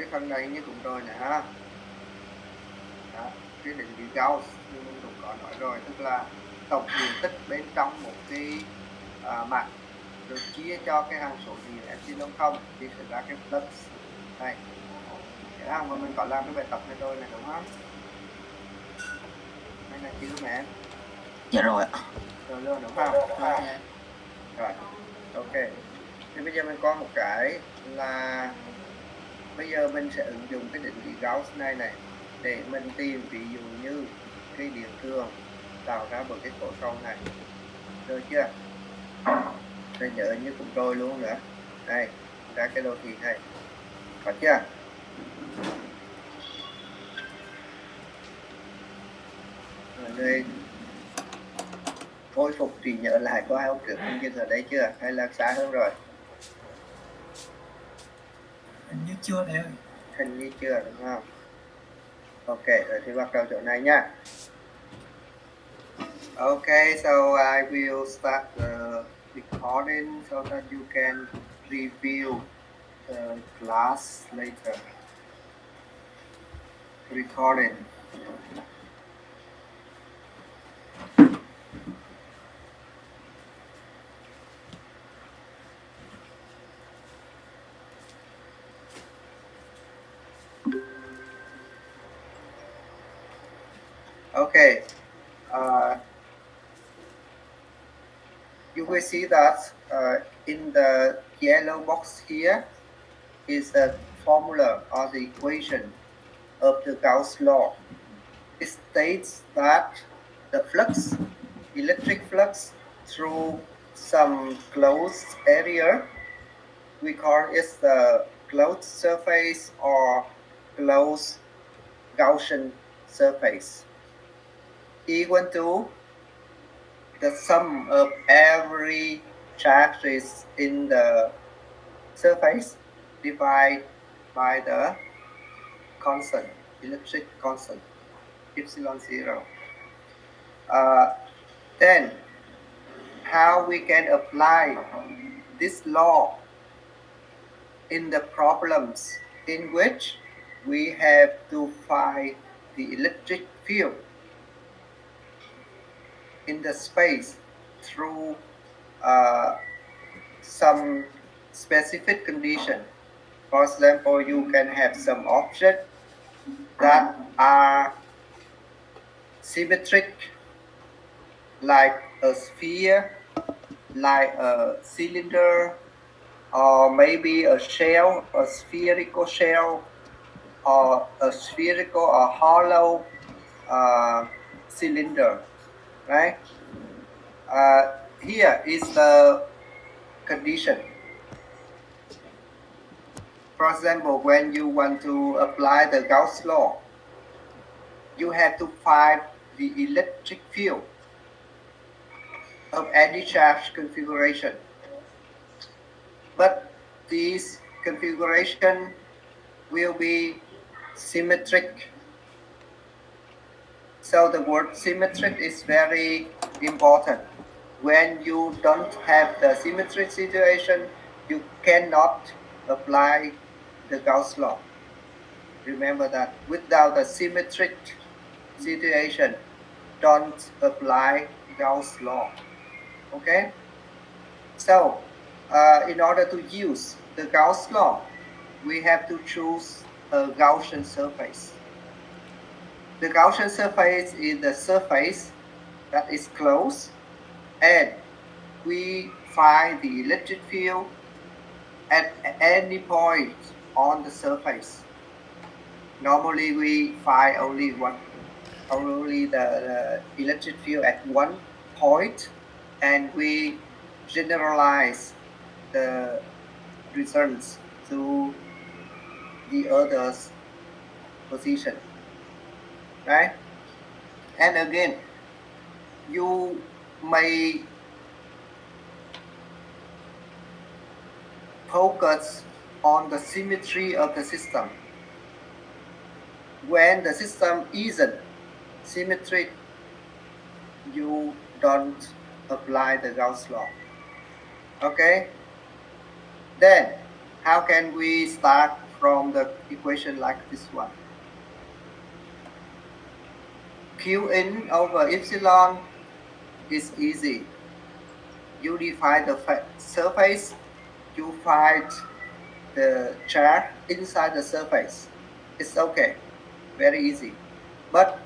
cái phần này như cũng rồi nè ha. Đó, cái định vị Gauss như mình cũng có nói rồi, tức là tổng diện tích bên trong một cái mặt được chia cho cái hàm số gì là epsilon không thì sẽ ra cái flux này. Thế nào mà mình có làm cái bài tập này rồi này đúng không? Đây là chưa mẹ? Dạ rồi ạ. Rồi luôn đúng không? Rồi, ok. Thì bây giờ mình có một cái là bây giờ mình sẽ ứng dụng cái định vị Gauss này để mình tìm ví dụ như cái điện trường tạo ra bởi cái khối cầu này, được chưa? Rồi nhớ như cũng rồi luôn nữa. Đây, ra cái đồ thị này, có chưa? Rồi đây, khôi phục trí nhớ lại có hai hôm trước mình dừng ở đây chưa? Hay là xa hơn rồi? Hình như chưa thầy ơi. Hình như chưa đúng không? Ok, rồi thì bắt đầu chỗ này nha. Okay, so I will start the recording so that you can review the class later. Recording. Okay. You will see that in the yellow box here is the formula or the equation of the Gauss law. It states that the flux, electric flux through some closed area, we call it the closed surface or closed Gaussian surface, equal to the sum of every charges in the surface divided by the constant, electric constant, epsilon zero. Then how we can apply this law in the problems in which we have to find the electric field in the space through some specific condition. For example, you can have some objects that are symmetric, like a sphere, like a cylinder, or maybe a shell, a spherical shell, or a spherical or hollow cylinder, right? Here is the condition. For example, when you want to apply the Gauss law, you have to find the electric field of any charge configuration. But this configuration will be symmetric. So the word symmetric is very important. When you don't have the symmetric situation, you cannot apply the Gauss law. Remember that without the symmetric situation, don't apply Gauss law. Okay? So, in order to use the Gauss law, we have to choose a Gaussian surface. The Gaussian surface is the surface that is closed, and we find the electric field at any point on the surface. Normally, we find only the electric field at one point, and we generalize the results to the other's position, right? And again, you may focus on the symmetry of the system. When the system isn't symmetric, you don't apply the Gauss law. Okay? Then, how can we start from the equation like this one. Qn over epsilon is easy. You define the surface, you find the charge inside the surface. It's okay, very easy. But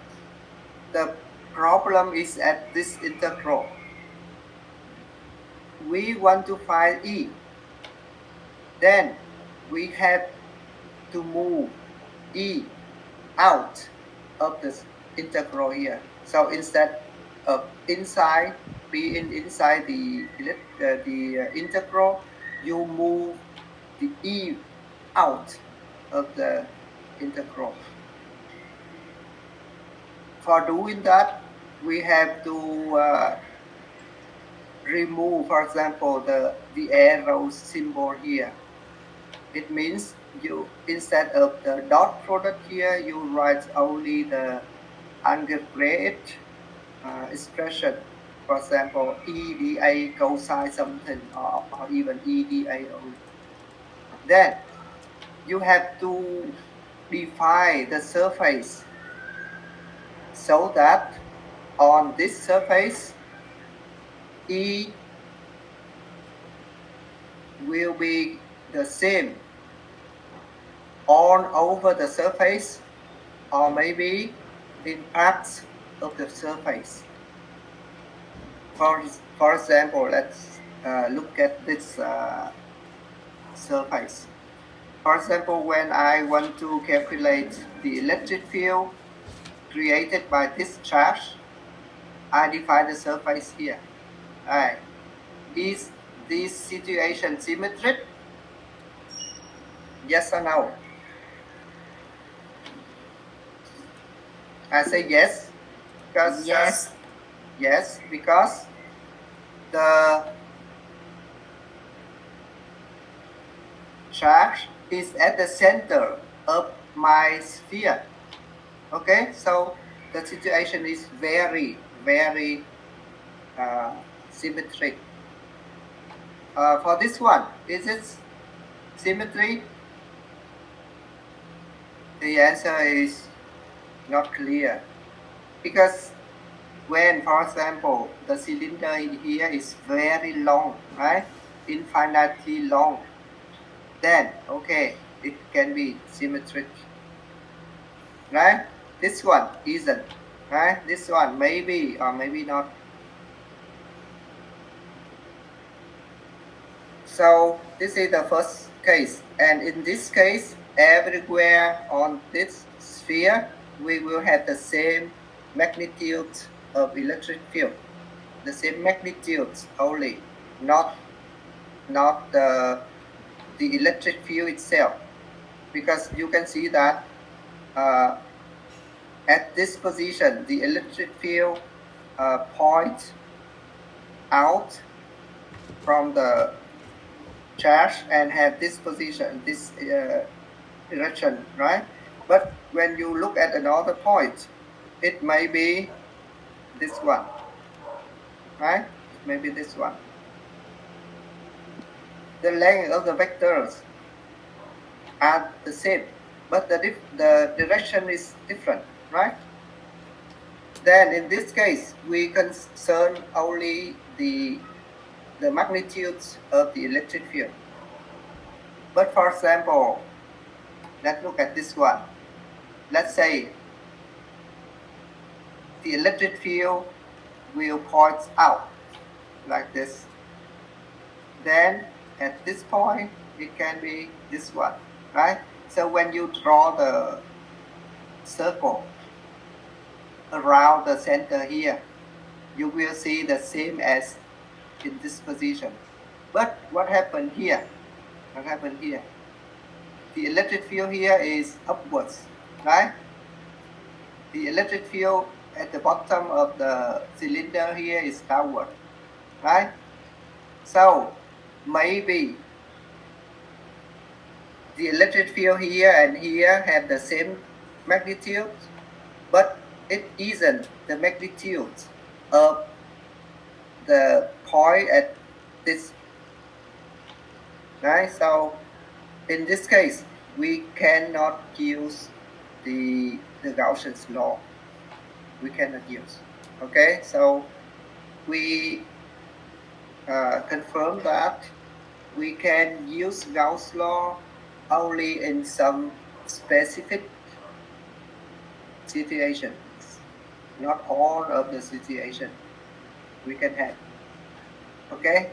the problem is at this integral. We want to find E. Then we have to move E out of the integral here. So instead of being inside the integral, you move the E out of the integral. For doing that, we have to remove, for example, the arrow symbol here. It means you, instead of the dot product here, you write only the algebraic expression. For example, EDA cosine something, or even EDA only. Then you have to define the surface so that on this surface, E will be the same all over the surface, or maybe in parts of the surface. For example, let's look at this surface. For example, when I want to calculate the electric field created by this charge, I define the surface here. Right. Is this situation symmetric? Yes or no? I say yes, because yes, because the charge is at the center of my sphere. Okay, so the situation is very, very symmetric. For this one, is it symmetry? The answer is not clear, because when, for example, the cylinder in here is very long, right? Infinitely long, then okay, it can be symmetric, right? This one isn't, right? This one maybe or maybe not. So this is the first case, and in this case, everywhere on this sphere, we will have the same magnitude of electric field, the same magnitude only, not the electric field itself, because you can see that at this position, the electric field points out from the charge and have this position, this direction, right? But when you look at another point, it may be this one, right? It may be this one. The length of the vectors are the same, but the direction is different, right? Then in this case, we concern only the magnitudes of the electric field. But for example, let's look at this one. Let's say the electric field will point out like this. Then at this point, it can be this one, right? So when you draw the circle around the center here, you will see the same as in this position. But what happened here? What happened here? The electric field here is upwards, right? The electric field at the bottom of the cylinder here is downward, right? So maybe the electric field here and here have the same magnitude, but it isn't the magnitude of the point at this, right? So in this case, we cannot use the Gaussian's law. We cannot use. Okay, so we confirm that we can use Gauss law only in some specific situations, not all of the situation we can have. Okay.